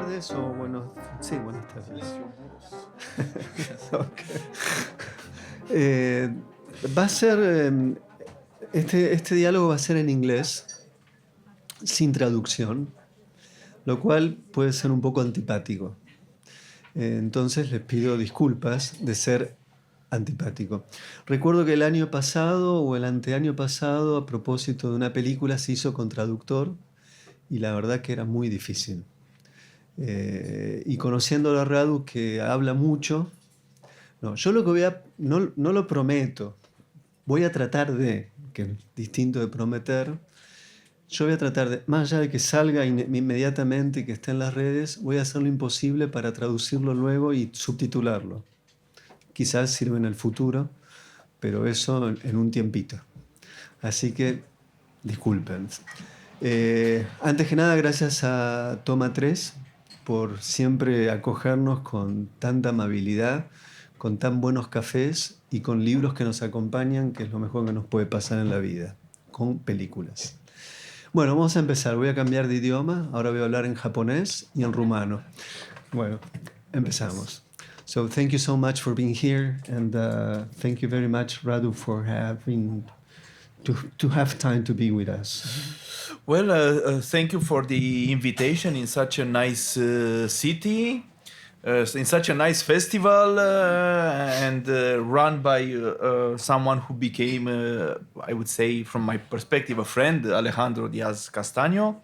tardes o sí, buenas tardes. Okay. Va a ser, este diálogo va a ser en inglés, sin traducción, lo cual puede ser un poco antipático. Entonces les pido disculpas de ser antipático. Recuerdo que el año pasado o el anteaño pasado, a propósito de una película, se hizo con traductor y la verdad que era muy difícil. Y conociendo a Radu, que habla mucho, yo lo que no lo prometo, voy a tratar de, que es distinto de prometer, yo voy a tratar de, más allá de que salga inmediatamente y que esté en las redes, voy a hacer lo imposible para traducirlo luego y subtitularlo. Quizás sirva en el futuro, pero eso en un tiempito. Así que, disculpen. Antes que nada, gracias a Toma 3 por siempre acogernos con tanta amabilidad, con tan buenos cafés y con libros que nos acompañan, que es lo mejor que nos puede pasar en la vida, con películas. Bueno, vamos a empezar. Voy a cambiar de idioma. Ahora voy a hablar en japonés y en rumano. Bueno, empezamos. So thank you so much for being here, and thank you very much, Radu, for having to have time to be with us. Well, thank you for the invitation in such a nice city, in such a nice festival, and run by someone who became, I would say, from my perspective, a friend, Alejandro Diaz Castaño,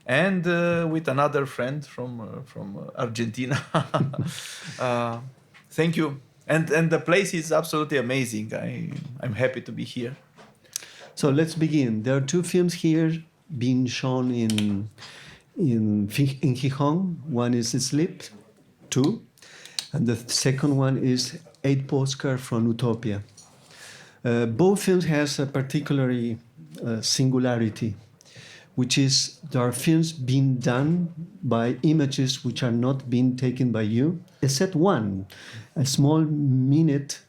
and with another friend from Argentina. Thank you, and the place is absolutely amazing. I'm happy to be here. So let's begin. There are two films here being shown in Gijón. One is Sleep 2, and the second one is 8 Postcards from Utopia. Both films has a particular singularity, which is there are films being done by images which are not being taken by you, except one, a small minute,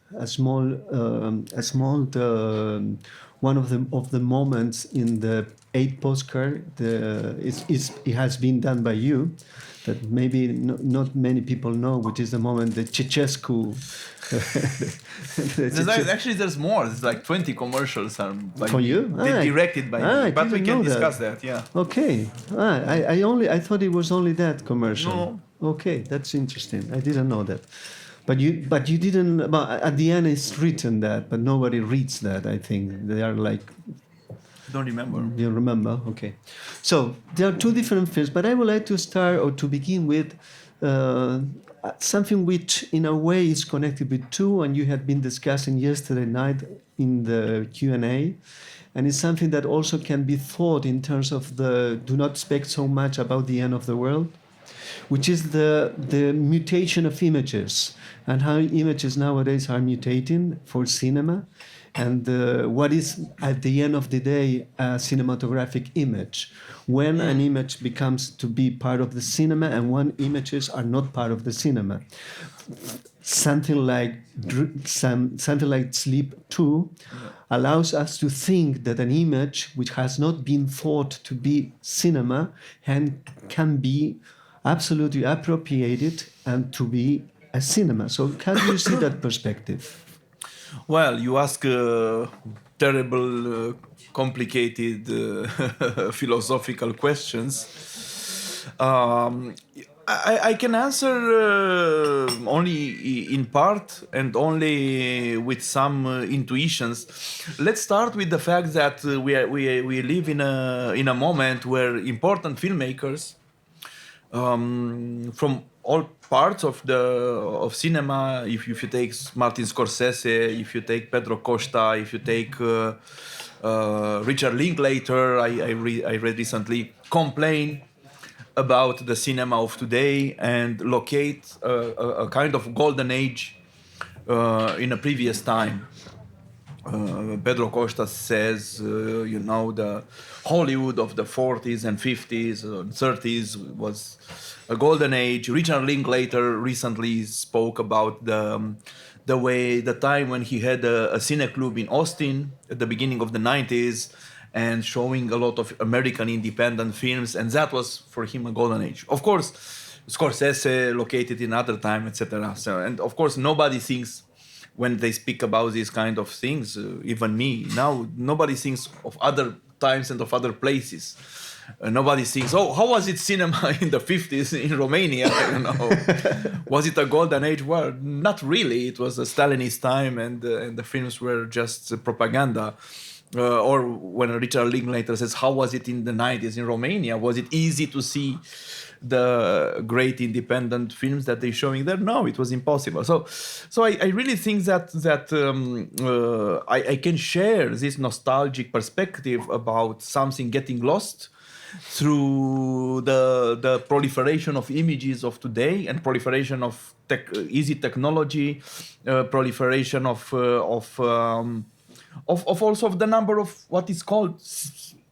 one of the moments in the 8 postcard. It has been done by you, that maybe not many people know, which is the moment the Ceausescu. Actually, there's more. There's like 20 commercials are by for you. directed by me. But we can discuss that. Yeah. Okay. I thought it was only that commercial. No. Okay, that's interesting. I didn't know that. But you didn't. Well, at the end, it's written that, but nobody reads that. I think they are like. Don't remember. You remember? Okay. So there are two different films, but I would like to start or to begin with something which, in a way, is connected with two, and you had been discussing yesterday night in the Q&A, and it's something that also can be thought in terms of the do not expect so much about the end of the world, which is the mutation of images and how images nowadays are mutating for cinema, and what is at the end of the day a cinematographic image, when an image becomes to be part of the cinema and when images are not part of the cinema. Something like Sleep 2 allows us to think that an image which has not been thought to be cinema can be absolutely appropriated and to be a cinema. So how do you see that perspective? Well, you ask terrible, complicated philosophical questions. I can answer only in part and only with some intuitions. Let's start with the fact that we live in a moment where important filmmakers from all parts of cinema, if you take Martin Scorsese, if you take Pedro Costa, if you take Richard Linklater, I read recently, complain about the cinema of today and locate a kind of golden age in a previous time. Pedro Costa says, the Hollywood of the 40s and 50s and 30s was a golden age. Richard Linklater recently spoke about the time when he had a cine club in Austin at the beginning of the 90s and showing a lot of American independent films, and that was for him a golden age. Of course, Scorsese located in other time, etc. So, and of course, nobody thinks when they speak about these kind of things, even me now, nobody thinks of other times and of other places. Nobody thinks, oh, how was it cinema in the 50s in Romania? I don't know. Was it a golden age? Well, not really. It was a Stalinist time, and the films were just propaganda. Or when Richard Linklater says, how was it in the 90s in Romania? Was it easy to see the great independent films that they're showing there? No, it was impossible. So I really think that I can share this nostalgic perspective about something getting lost through the proliferation of images of today and proliferation of easy technology, proliferation of also of the number of what is called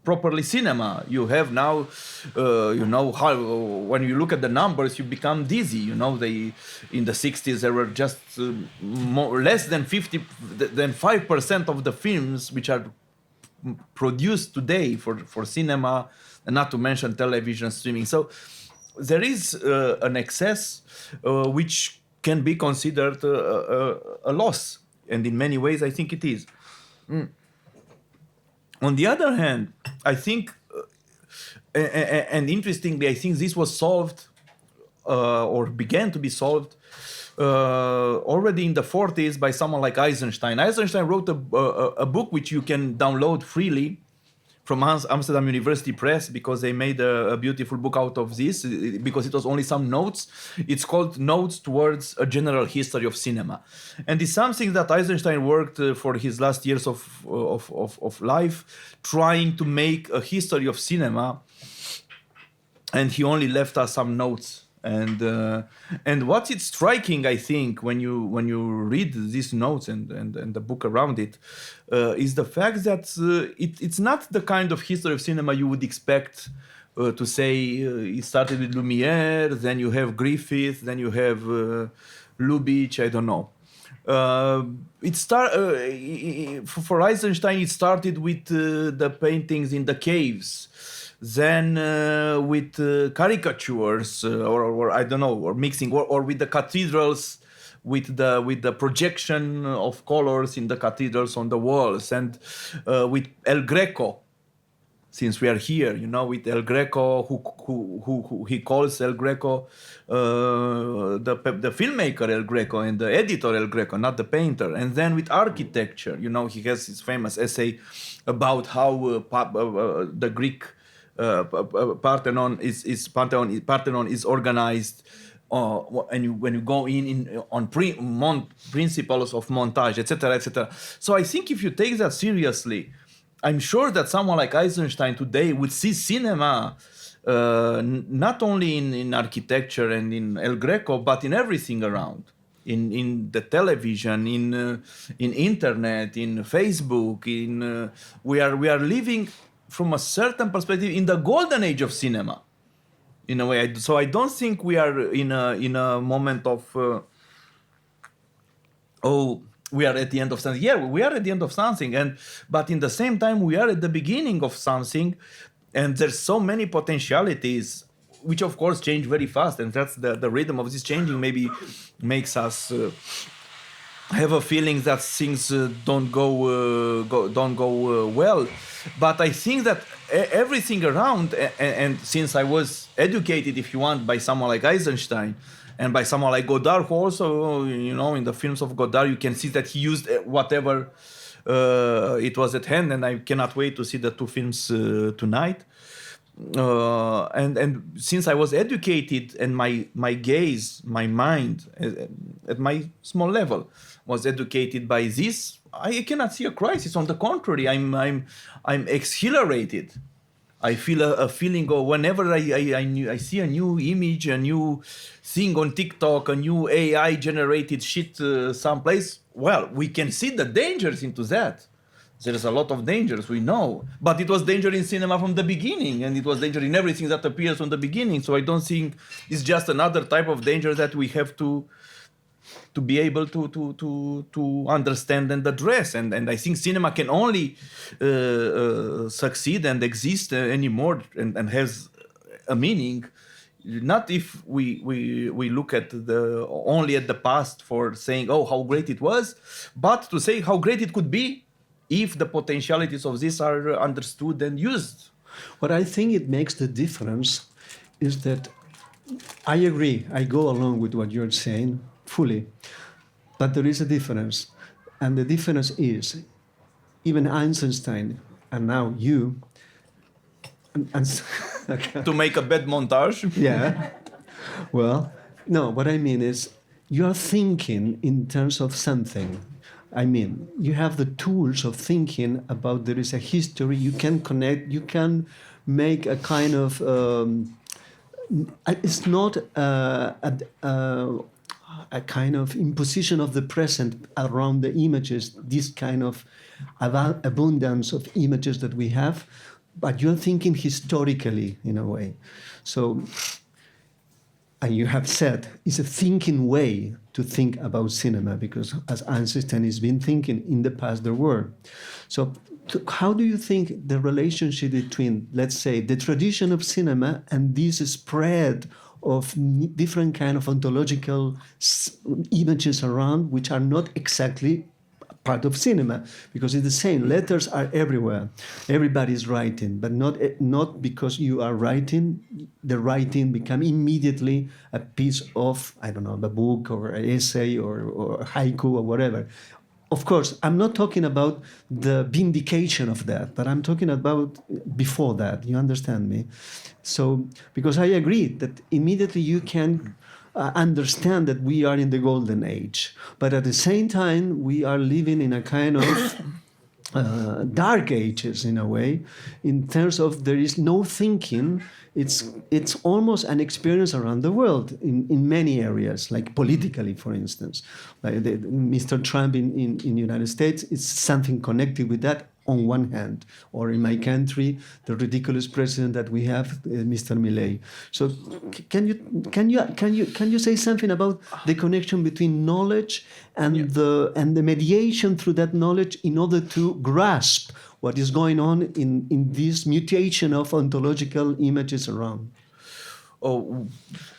properly cinema. You have now, how when you look at the numbers, you become dizzy. They in the 60s there were just less than 5% of the films which are produced today for cinema, and not to mention television streaming. So there is an excess which can be considered a loss, and in many ways I think it is. On the other hand, I think, and interestingly, I think this was solved or began to be solved already in the 40s by someone like Eisenstein. Eisenstein wrote a book which you can download freely from Amsterdam University Press, because they made a beautiful book out of this, because it was only some notes. It's called Notes Towards a General History of Cinema. And it's something that Eisenstein worked for his last years of life, trying to make a history of cinema. And he only left us some notes. And what's it striking, I think, when you read these notes and the book around it, is the fact that it's not the kind of history of cinema you would expect to say. It started with Lumiere, then you have Griffith, then you have Lubitsch, I don't know. For Eisenstein, it started with the paintings in the caves. Then with caricatures, or I don't know, or mixing, or with the cathedrals, with the projection of colors in the cathedrals on the walls, and with El Greco. Since we are here, with El Greco, who he calls El Greco the filmmaker El Greco and the editor El Greco, not the painter. And then with architecture, he has his famous essay about how the Greek Parthenon is organized, and when you go on principles of montage, etc., etc. So I think if you take that seriously, I'm sure that someone like Eisenstein today would see cinema not only in architecture and in El Greco, but in everything around. In the television, in internet, in Facebook, we are living from a certain perspective in the golden age of cinema, in a way. So I don't think we are in a moment of we are at the end of something. Yeah, we are at the end of something, but in the same time we are at the beginning of something, and there's so many potentialities, which of course change very fast, and that's the rhythm of this changing maybe makes us have a feeling that things don't go well. But I think that everything around, and since I was educated, if you want, by someone like Eisenstein and by someone like Godard, who also, in the films of Godard, you can see that he used whatever it was at hand, and I cannot wait to see the two films tonight. And since I was educated, and my gaze, my mind, at my small level, was educated by this, I cannot see a crisis. On the contrary, I'm exhilarated. I feel a feeling of whenever I see a new image, a new thing on TikTok, a new AI generated shit someplace. Well, we can see the dangers into that. There's a lot of dangers, we know. But it was danger in cinema from the beginning, and it was danger in everything that appears from the beginning. So I don't think it's just another type of danger that we have to be able to understand and address. And I think cinema can only succeed and exist anymore and has a meaning not if we look at only at the past for saying, oh, how great it was, but to say how great it could be if the potentialities of this are understood and used. What I think it makes the difference is that I agree, I go along with what you're saying fully, but there is a difference. And the difference is, even Einstein, and now you, To make a bad montage. yeah, well, no, what I mean is, you're thinking in terms of something. I mean, you have the tools of thinking about there is a history, you can connect, you can make a kind of, it's not a kind of imposition of the present around the images, this kind of abundance of images that we have, but you're thinking historically in a way. So, and you have said, it's a thinking way to think about cinema, because as Einstein has been thinking in the past, there were. So how do you think the relationship between, let's say, the tradition of cinema and this spread of different kind of ontological images around, which are not exactly part of cinema, because it's the same. Letters are everywhere. Everybody's writing, but not because you are writing. The writing become immediately a piece of, I don't know, a book or an essay or haiku or whatever. Of course, I'm not talking about the vindication of that, but I'm talking about before that. You understand me? So, because I agree that immediately you can understand that we are in the golden age, but at the same time we are living in a kind of dark ages in a way, in terms of there is no thinking. It's almost an experience around the world in many areas, like politically, for instance. Like Mr. Trump in the United States, it's something connected with that on one hand, or in my country, the ridiculous president that we have, Mr. Milei. So, can you say something about the connection between knowledge and the mediation through that knowledge in order to grasp what is going on in this mutation of ontological images around? Oh,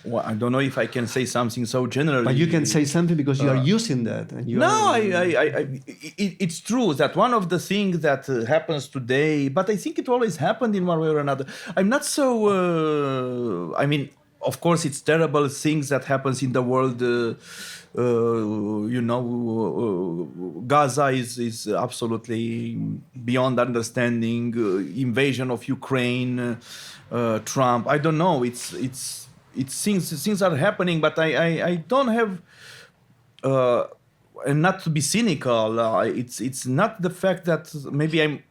well, I don't know if I can say something so generally. But you can say something because you are using that. And you it's true that one of the things that happens today, but I think it always happened in one way or another. I'm not so. I mean, of course, it's terrible things that happens in the world. Gaza is absolutely beyond understanding. Invasion of Ukraine. Trump, I don't know. It's things are happening, but I don't have, and not to be cynical. It's not the fact that maybe I'm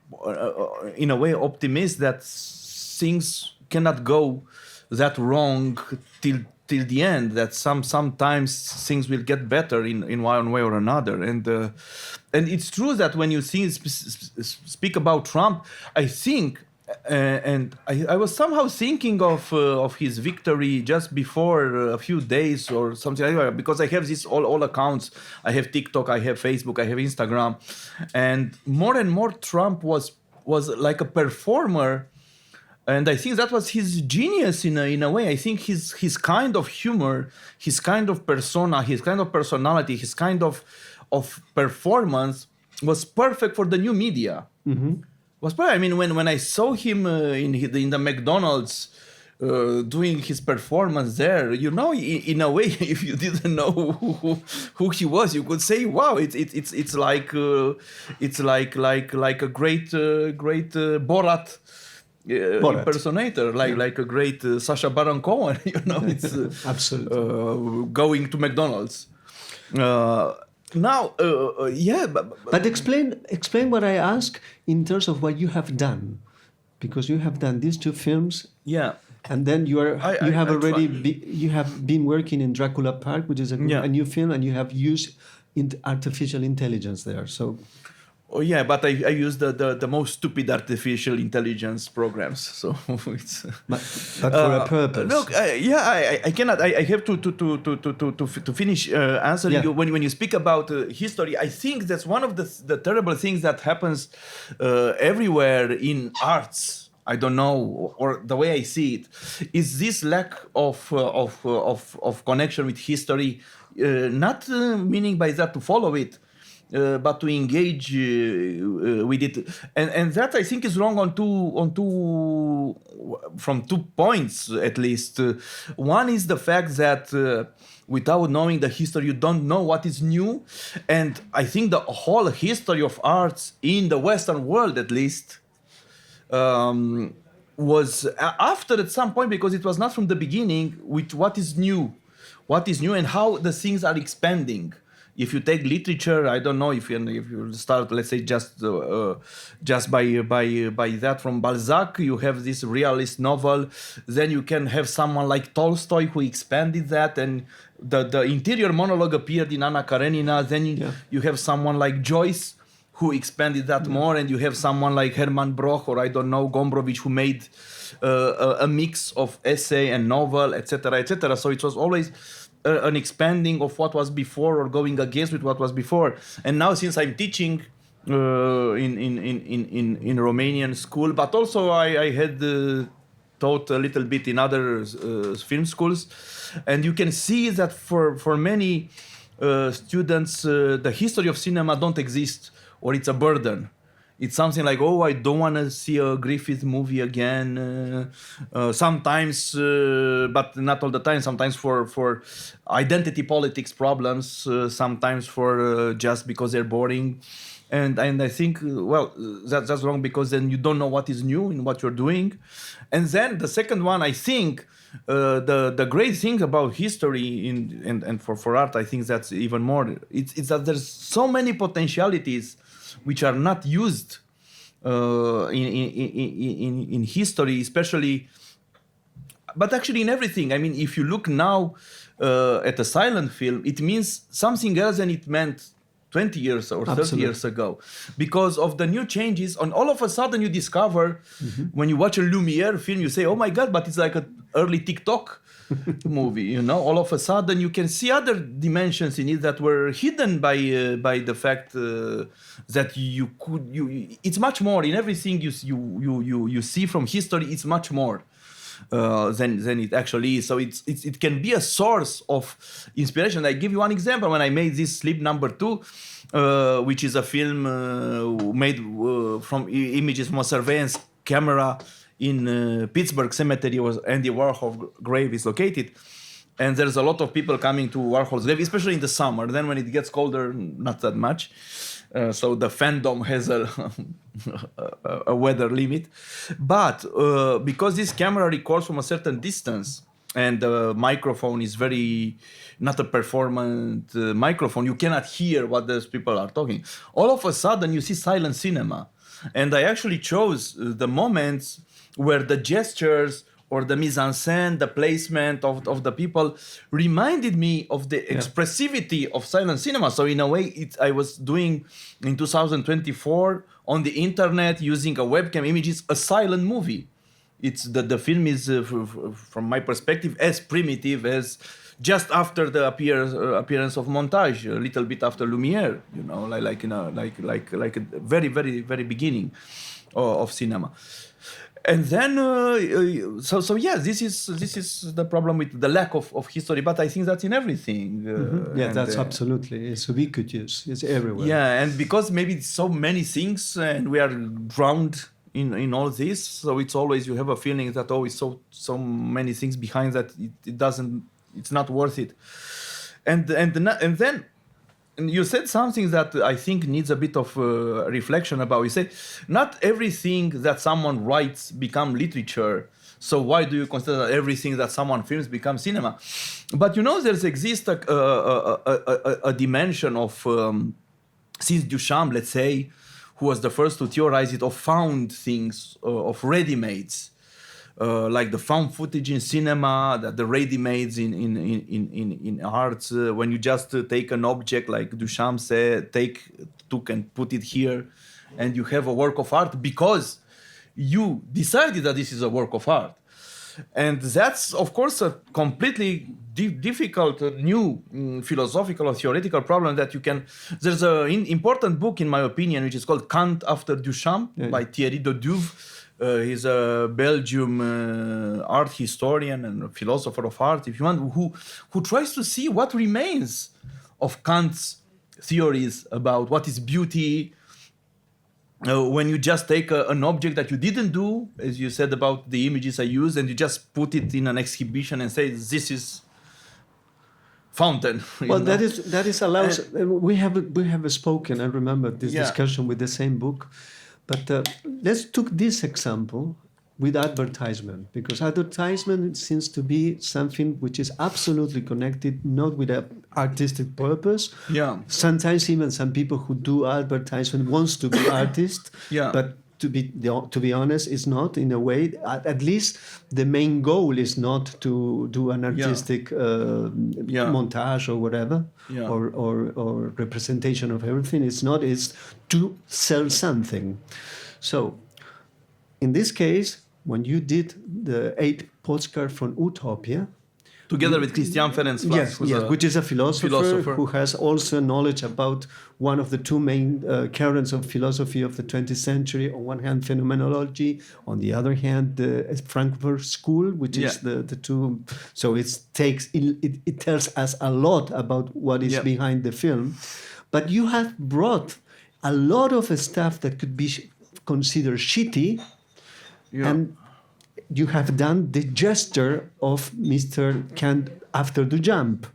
in a way optimist that things cannot go that wrong till the end. That sometimes things will get better in one way or another. And it's true that when you speak about Trump, I think. And I was somehow thinking of his victory just before a few days or something like that, because I have these all accounts. I have TikTok, I have Facebook, I have Instagram, and more Trump was like a performer, and I think that was his genius in a way. I think his kind of humor, his kind of persona, his kind of personality, his kind of performance was perfect for the new media. Mm-hmm. I mean, when I saw him in the McDonald's doing his performance there, in a way, if you didn't know who he was, you could say, "Wow, it's like a great Borat impersonator, like a great Sacha Baron Cohen." It's absolutely going to McDonald's. Now, but explain what I ask in terms of what you have done, because you have done these two films. Yeah. And then you have been working in Dracula Park, which is a new film, and you have used artificial intelligence there. So. Oh yeah, but I use the most stupid artificial intelligence programs. So it's but for a purpose. Look, I cannot. I have to finish answering you. When you speak about history, I think that's one of the terrible things that happens everywhere in arts. I don't know, or the way I see it, is this lack of connection with history, not meaning by that to follow it, but to engage with it, and that I think is wrong from 2 points at least. One is the fact that without knowing the history, you don't know what is new, and I think the whole history of arts in the Western world, at least, was after at some point, because it was not from the beginning with what is new and how the things are expanding. If you take literature, I don't know if you start, let's say, just by that from Balzac, you have this realist novel. Then you can have someone like Tolstoy who expanded that, and the interior monologue appeared in Anna Karenina. Then you have someone like Joyce who expanded that more, and you have someone like Hermann Broch, or I don't know, Gombrowicz, who made a mix of essay and novel, etc., etc. So it was always an expanding of what was before, or going against with what was before. And now, since I'm teaching in Romanian school, but also I had taught a little bit in other film schools, and you can see that for many students, the history of cinema don't exist, or it's a burden. It's something like, oh, I don't want to see a Griffith movie again. Sometimes, but not all the time. Sometimes for identity politics problems. Sometimes for just because they're boring. And I think, well, that's wrong, because then you don't know what is new in what you're doing. And then the second one, I think, the great thing about history and for art, I think that's even more. It's that there's so many potentialities which are not used in history, especially, but actually in everything. I mean, if you look now at a silent film, it means something else than it meant 20 years or 30 years ago, because of the new changes. And all of a sudden you discover, when you watch a Lumiere film, you say, oh my God, but it's like an early TikTok movie, you know. All of a sudden you can see other dimensions in it that were hidden by the fact that it's much more in everything you see from history. It's much more than it actually is. So it can be a source of inspiration. I give you one example. When I made this Sleep Number 2, which is a film made from images from a surveillance camera in Pittsburgh Cemetery, where Andy Warhol's grave is located. And there's a lot of people coming to Warhol's grave, especially in the summer. Then when it gets colder, not that much. So the fandom has a weather limit. But because this camera records from a certain distance, and the microphone is very not a performant microphone, you cannot hear what those people are talking. All of a sudden, you see silent cinema. And I actually chose the moments where the gestures or the mise-en-scène, the placement of the people reminded me of the expressivity of silent cinema. So in a way, I was doing in 2024 on the internet, using a webcam images, a silent movie. It's the film is, from my perspective, as primitive as just after the appearance of montage, a little bit after Lumiere, you know, like a very, very, very beginning of cinema. And then, this is the problem with the lack of history. But I think that's in everything. That's absolutely. It's ubiquitous. It's everywhere. Yeah, and because maybe it's so many things, and we are drowned in all this, so it's always, you have a feeling that it's so many things behind that it's not worth it. And then. And you said something that I think needs a bit of reflection about. You said, not everything that someone writes become literature. So why do you consider that everything that someone films becomes cinema? But you know, there's exists a dimension of, since Duchamp, let's say, who was the first to theorize it, of found things, of ready-mades. Like the found footage in cinema, the ready-mades in arts. When you just take an object, like Duchamp said, took and put it here, and you have a work of art because you decided that this is a work of art. And that's, of course, a completely difficult, new philosophical or theoretical problem that you can... There's an important book, in my opinion, which is called Kant After Duchamp by Thierry de Duve. He's a Belgium art historian and a philosopher of art, if you want, who tries to see what remains of Kant's theories about what is beauty. When you just take an object that you didn't do, as you said about the images I used, and you just put it in an exhibition and say, this is fountain. Well, that is allows. We have spoken. I remember this discussion with the same book, but let's took this example with advertisement, because advertisement seems to be something which is absolutely connected, not with an artistic purpose. Yeah. Sometimes even some people who do advertisement wants to be artist. Yeah. But to be honest, it's not in a way. At least the main goal is not to do an artistic montage or whatever, or representation of everything. It's not. It's to sell something. So, in this case, when you did the 8 postcard from Utopia, together with Christian Ferenc, which is a philosopher who has also knowledge about one of the two main currents of philosophy of the 20th century. On one hand, phenomenology. On the other hand, the Frankfurt School, which is the two. So it tells us a lot about what is behind the film. But you have brought a lot of stuff that could be considered shitty. Yeah. And you have done the gesture of Mr. Kant after the jump,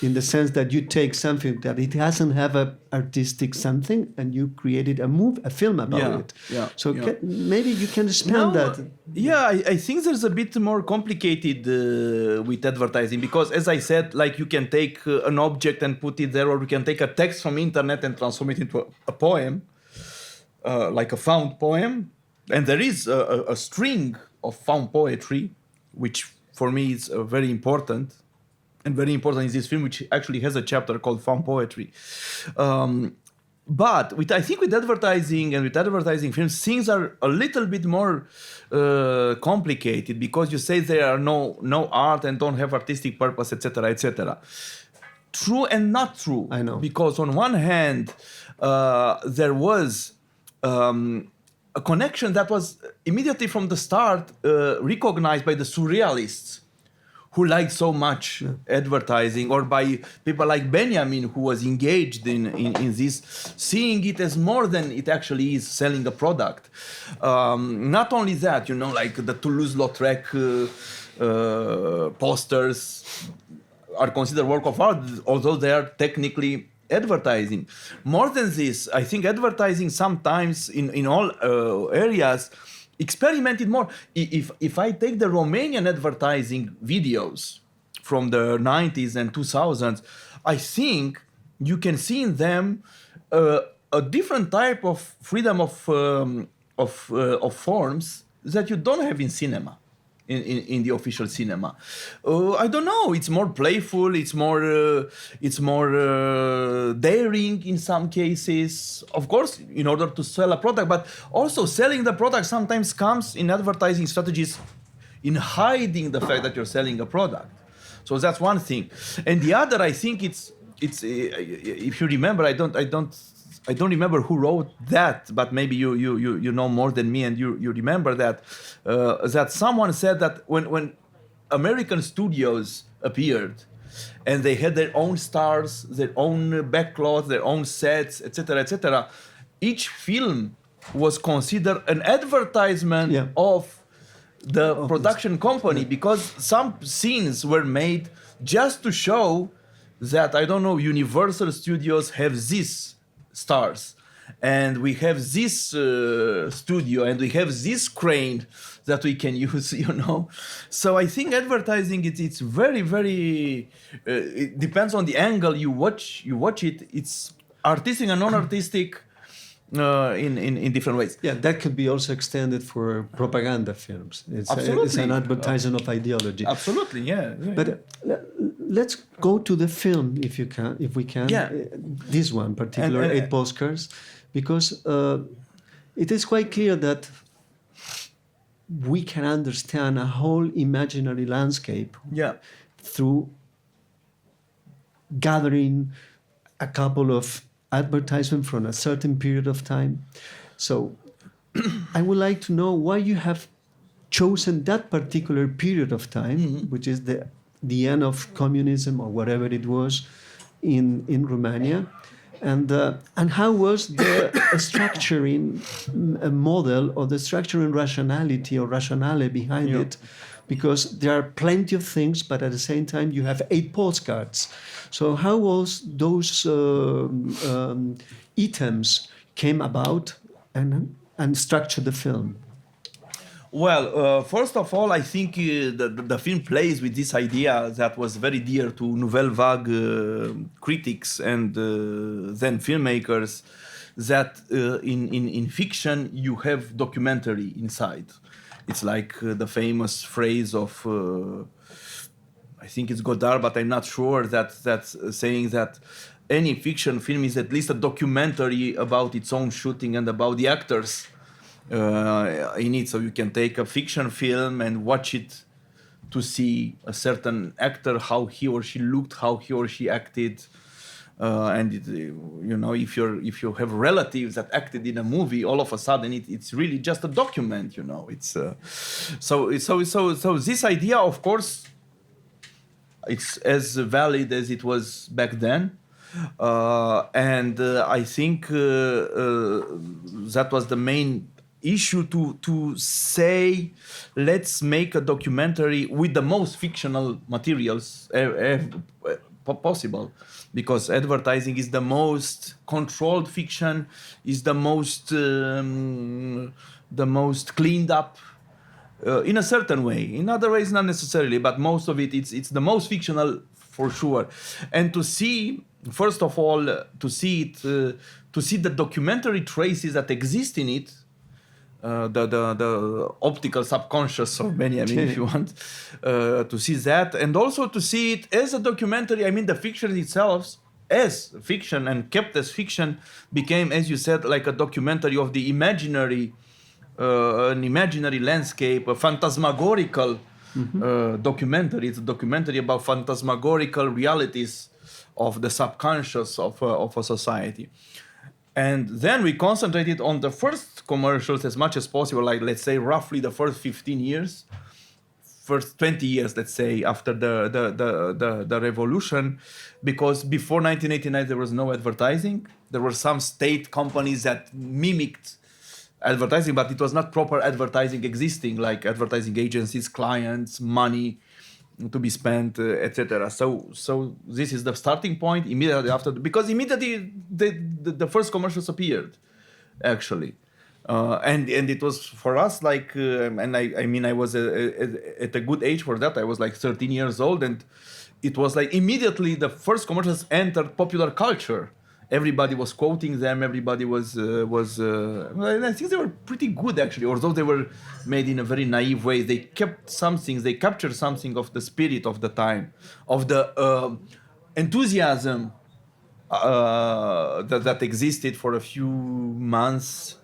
in the sense that you take something that it doesn't have an artistic something, and you created a film about it. Yeah. So maybe you can expand that. Yeah, I think there's a bit more complicated with advertising, because, as I said, like, you can take an object and put it there, or you can take a text from internet and transform it into a poem, like a found poem. And there is a string of found poetry, which for me is very important. And very important is this film, which actually has a chapter called Found Poetry. But I think with advertising and with advertising films, things are a little bit more complicated, because you say there are no art and don't have artistic purpose, etc., etc. True and not true. I know. Because on one hand, there was a connection that was immediately from the start recognized by the surrealists, who liked so much advertising, or by people like Benjamin, who was engaged in this, seeing it as more than it actually is, selling a product. Not only that, like the Toulouse-Lautrec posters are considered work of art, although they are technically advertising. More than this, I think advertising sometimes in all areas experimented more. If I take the Romanian advertising videos from the 90s and 2000s, I think you can see in them a different type of freedom of forms that you don't have in cinema. In the official cinema, I don't know. It's more playful. It's more daring in some cases. Of course, in order to sell a product, but also selling the product sometimes comes in advertising strategies, in hiding the fact that you're selling a product. So that's one thing. And the other, I think it's if you remember, I don't remember who wrote that, but maybe you know more than me, and you remember that someone said that when American studios appeared, and they had their own stars, their own backcloth, their own sets, etc., each film was considered an advertisement of the production company, because some scenes were made just to show that, I don't know, Universal Studios have this stars, and we have this studio, and we have this crane that we can use, So I think advertising, it's very, very, it depends on the angle you watch it. It's artistic and non-artistic in different ways. Yeah, that could be also extended for propaganda films. It's an advertisement of ideology. Absolutely, yeah. But let's go to the film, if we can. Yeah. This one particular, 8 postcards, because it is quite clear that we can understand a whole imaginary landscape through gathering a couple of advertisements from a certain period of time. So I would like to know why you have chosen that particular period of time, which is the end of communism or whatever it was in Romania, and how was the structuring model or the structuring rationality or rationale behind it? Because there are plenty of things, but at the same time you have 8 postcards. So how was those items came about and structured the film? Well, first of all, I think the film plays with this idea that was very dear to Nouvelle Vague critics and then filmmakers, that in fiction you have documentary inside. It's like the famous phrase of, I think it's Godard, but I'm not sure, that's saying that any fiction film is at least a documentary about its own shooting and about the actors in it. So you can take a fiction film and watch it to see a certain actor, how he or she looked, how he or she acted, and it, you know, if you have relatives that acted in a movie, all of a sudden it's really just a document. You know, it's so this idea, of course, it's as valid as it was back then. And I think that was the main issue, to say, let's make a documentary with the most fictional materials possible, because advertising is the most controlled fiction, is the most cleaned up in a certain way. In other ways, not necessarily, but most of it, it's the most fictional for sure. And to see, first of all, to see the documentary traces that exist in it, the optical subconscious of Benjamin, if you want, to see that, and also to see it as a documentary. I mean, the fiction itself, as fiction and kept as fiction, became, as you said, like a documentary of the imaginary, an imaginary landscape, a phantasmagorical documentary. It's a documentary about phantasmagorical realities of the subconscious of a society. And then we concentrated on the first commercials as much as possible, like, let's say, roughly the first 15 years, first 20 years, let's say, after the revolution, because before 1989 there was no advertising. There were some state companies that mimicked advertising, but it was not proper advertising existing, like advertising agencies, clients, money to be spent, etc. So this is the starting point immediately after, because immediately the first commercials appeared, actually, and it was for us like, and I mean, I was at a good age for that. I was like 13 years old, and it was like immediately the first commercials entered popular culture. Everybody was quoting them. Everybody was. I think they were pretty good, actually, although they were made in a very naive way. They kept something. They captured something of the spirit of the time, of the enthusiasm that existed for a few months,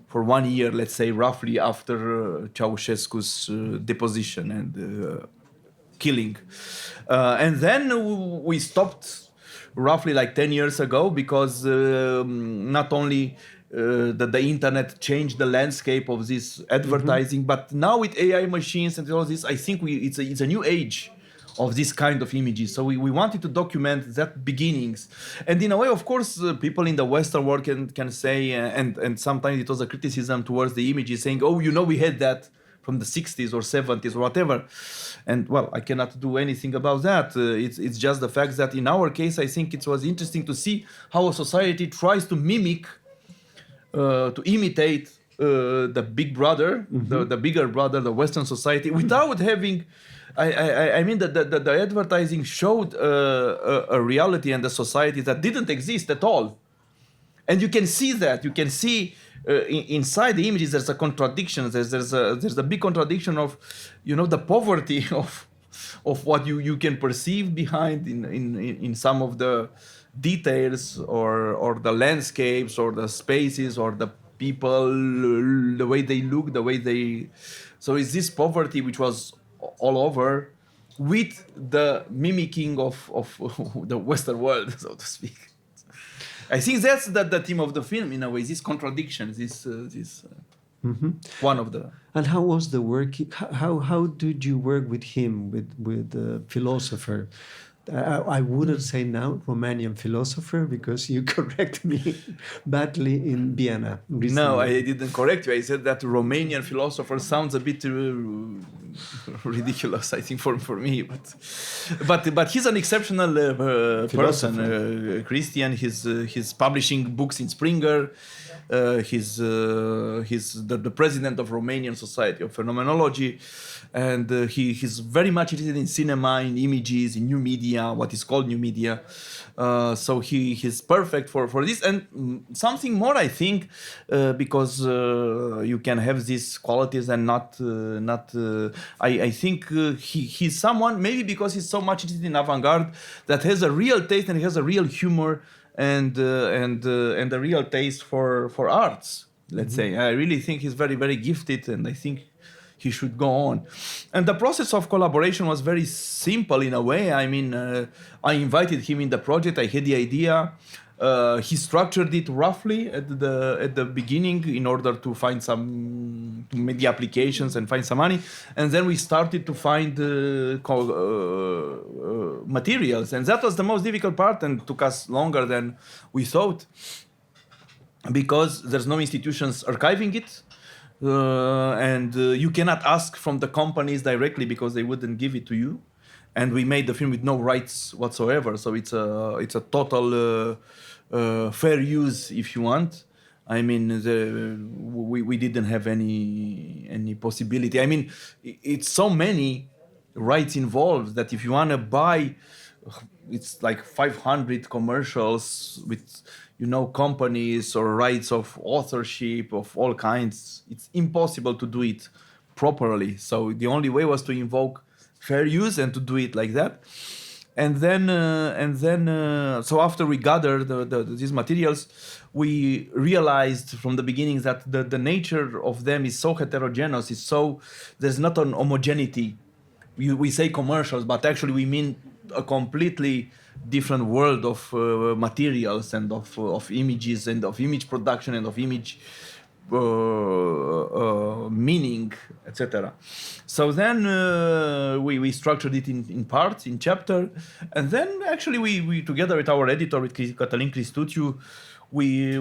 for 1 year, let's say, roughly after Ceausescu's deposition and killing, and then we stopped roughly like 10 years ago, because not only the internet changed the landscape of this advertising, but now with AI machines and all this, I think it's a new age of this kind of images. So we wanted to document that beginnings. And in a way, of course, people in the Western world can say, and sometimes it was a criticism towards the images, saying, oh, you know, we had that from the 60s or 70s or whatever. And well, I cannot do anything about that. It's just the fact that in our case, I think it was interesting to see how a society tries to mimic, to imitate the big brother, the bigger brother, the Western society, without having, I mean, the advertising showed a reality and a society that didn't exist at all. And you can see that. You can see inside the images there's a contradiction. There's a big contradiction of, you know, the poverty of what you can perceive behind in some of the details or the landscapes or the spaces or the people, the way they look, the way they. So it's this poverty which was all over, with the mimicking of the Western world, so to speak. I think that's the theme of the film, in a way. These contradictions, this. One of the. And how was the work? How did you work with him, with the philosopher? I wouldn't say now Romanian philosopher because you correct me badly in Vienna recently. No, I didn't correct you. I said that Romanian philosopher sounds a bit ridiculous, I think, for me. But he's an exceptional person, Christian. He's publishing books in Springer. He's the president of Romanian Society of Phenomenology, and he's very much interested in cinema, in images, in new media, what is called new media. So he's perfect for this, and something more, I think, because you can have these qualities and not. I think he's someone, maybe because he's so much interested in avant-garde, that has a real taste and has a real humor and a real taste for arts. Let's say I really think he's very, very gifted, and I think he should go on. And the process of collaboration was very simple in a way. I mean, I invited him in the project. I had the idea. He structured it roughly at the beginning in order to find to make the applications and find some money. And then we started to find materials. And that was the most difficult part and took us longer than we thought, because there's no institutions archiving it. And you cannot ask from the companies directly because they wouldn't give it to you. And we made the film with no rights whatsoever, so it's a total fair use, if you want. I mean, we didn't have any possibility. I mean, it's so many rights involved that if you want to buy, it's like 500 commercials with, companies or rights of authorship of all kinds. It's impossible to do it properly. So the only way was to invoke fair use and to do it like that. And then so after we gathered these materials, we realized from the beginning that the nature of them is so heterogeneous. There's not an homogeneity. We say commercials, but actually we mean a completely different world of materials and of images and of image production and of image meaning, etc. So then we structured it in parts, in chapter, and then actually we together with our editor, with Cătălin Cristuțiu, we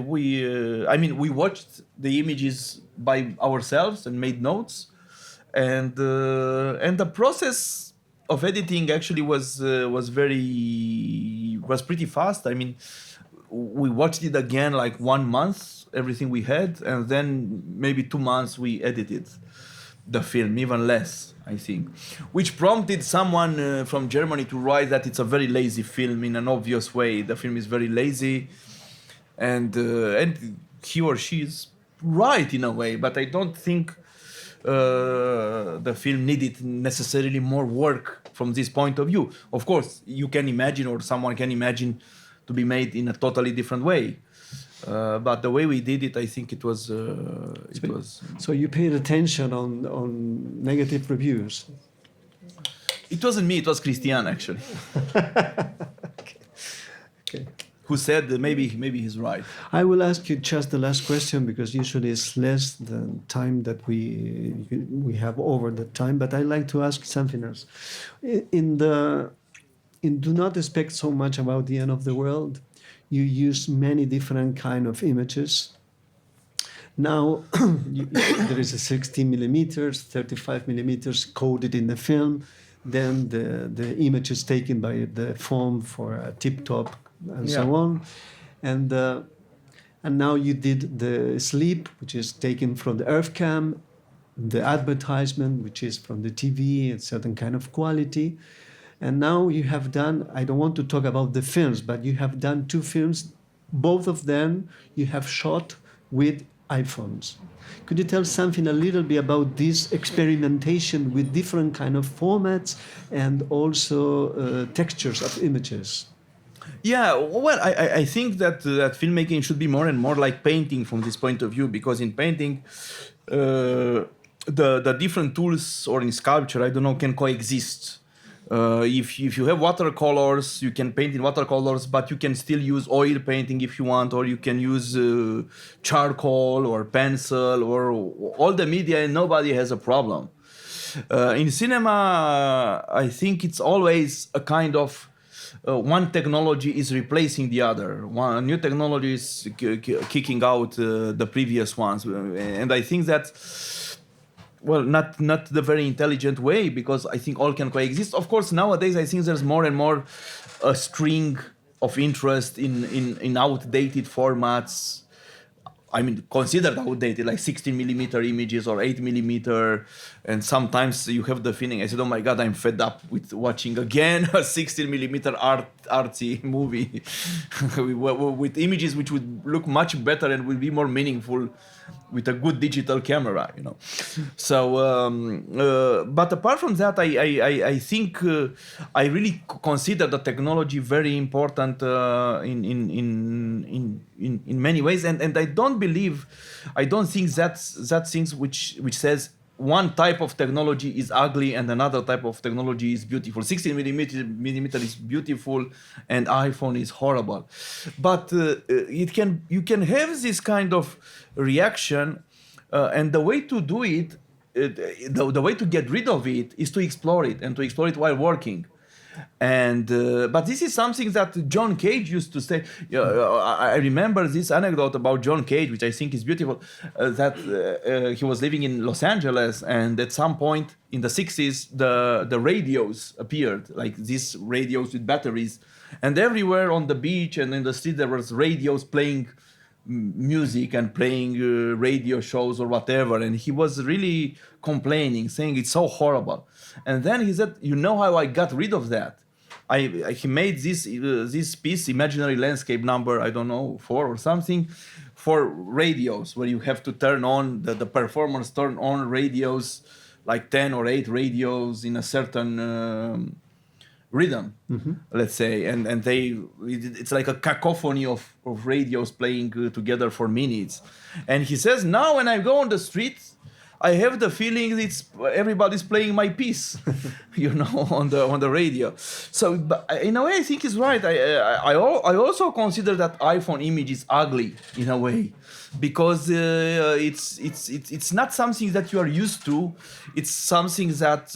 watched the images by ourselves and made notes, and the process of editing actually was pretty fast. I mean, we watched it again like 1 month, everything we had, and then maybe 2 months we edited the film, even less, I think, which prompted someone from Germany to write that it's a very lazy film in an obvious way. The film is very lazy, and he or she is right in a way, but I don't think the film needed necessarily more work from this point of view. Of course, you can imagine, or someone can imagine, to be made in a totally different way. But the way we did it, I think it was. So you paid attention on negative reviews. It wasn't me. It was Christian, actually. Okay. Who said that maybe he's right. I will ask you just the last question, because usually it's less than time that we have over the time. But I like to ask something else. In Do Not Expect So Much About the End of the World, you use many different kind of images. Now there is a 16 millimeters, 35 millimeters coded in the film. Then the image is taken by the phone for a tip-top and so on. And now you did the sleep, which is taken from the Earth Cam, the advertisement, which is from the TV, a certain kind of quality. And now you have done, I don't want to talk about the films, but you have done 2 films. Both of them you have shot with iPhones. Could you tell something a little bit about this experimentation with different kind of formats and also textures of images? Yeah, well, I think that filmmaking should be more and more like painting from this point of view, because in painting, the different tools, or in sculpture, I don't know, can coexist. If you have watercolors, you can paint in watercolors, but you can still use oil painting if you want, or you can use charcoal or pencil or all the media, and nobody has a problem. In cinema, I think it's always a kind of one technology is replacing the other. One new technology is kicking out the previous ones, and I think that. Well, not the very intelligent way, because I think all can coexist. Of course, nowadays I think there's more and more a string of interest in outdated formats. I mean, considered outdated, like 16mm images or 8mm, and sometimes you have the feeling, I said, oh my God, I'm fed up with watching again a 16mm artsy movie with images which would look much better and will be more meaningful with a good digital camera, you know. So, but apart from that, I think I really consider the technology very important in many ways, and I don't think that things which says one type of technology is ugly and another type of technology is beautiful. 16mm is beautiful and iPhone is horrible. But you can have this kind of reaction, and the way to do it, the way to get rid of it is to explore it, and to explore it while working. And but this is something that John Cage used to say. I remember this anecdote about John Cage, which I think is beautiful, that he was living in Los Angeles, and at some point in the 60s the radios appeared, like these radios with batteries, and everywhere on the beach and in the street there was radios playing music and playing radio shows or whatever, and he was really complaining, saying it's so horrible. And then he said, you know how I got rid of that? He made this piece, imaginary landscape number, I don't know, 4 or something, for radios, where you have to turn on, the performers turn on radios, like 10 or 8 radios in a certain rhythm, let's say, and it's like a cacophony of radios playing together for minutes. And he says, now when I go on the street, I have the feeling everybody's playing my piece, you know, on the radio. So, but in a way, I think he's right. I also consider that iPhone image is ugly in a way, because it's not something that you are used to. It's something that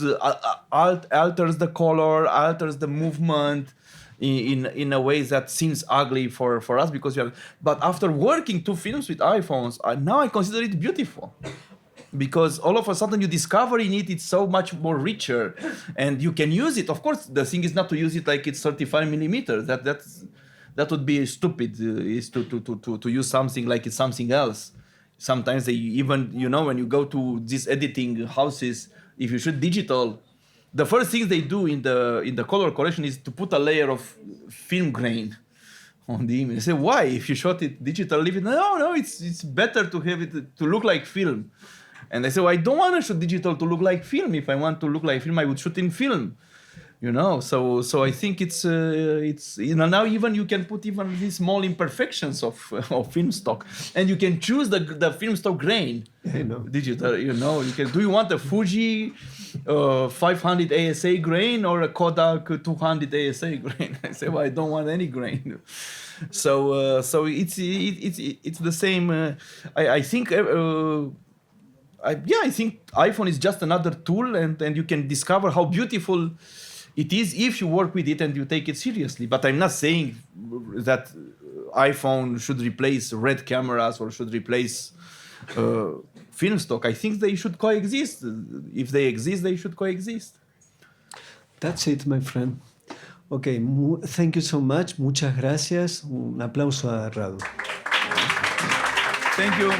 alters the color, alters the movement in a way that seems ugly for us, because we are. But after working 2 films with iPhones, now I consider it beautiful. Because all of a sudden you discover in it's so much more richer, and you can use it. Of course, the thing is not to use it like it's 35mm. That would be stupid. Is to use something like it's something else. Sometimes they even, you know, when you go to these editing houses, if you shoot digital, the first thing they do in the color correction is to put a layer of film grain on the image. I say, why? If you shot it digital, leave it. No, it's better to have it to look like film. And I say, well, I don't want to shoot digital to look like film. If I want to look like film, I would shoot in film, you know. So I think it's you know, now even you can put even these small imperfections of film stock, and you can choose the film stock grain, you know, digital. You know, you can. Do you want a Fuji 500 ASA grain or a Kodak 200 ASA grain? I say, well, I don't want any grain. So it's the same. I think. I think iPhone is just another tool, and you can discover how beautiful it is if you work with it and you take it seriously. But I'm not saying that iPhone should replace red cameras or should replace film stock. I think they should coexist. If they exist, they should coexist. That's it, my friend. Okay, thank you so much. Muchas gracias. Un aplauso a Radu. Thank you.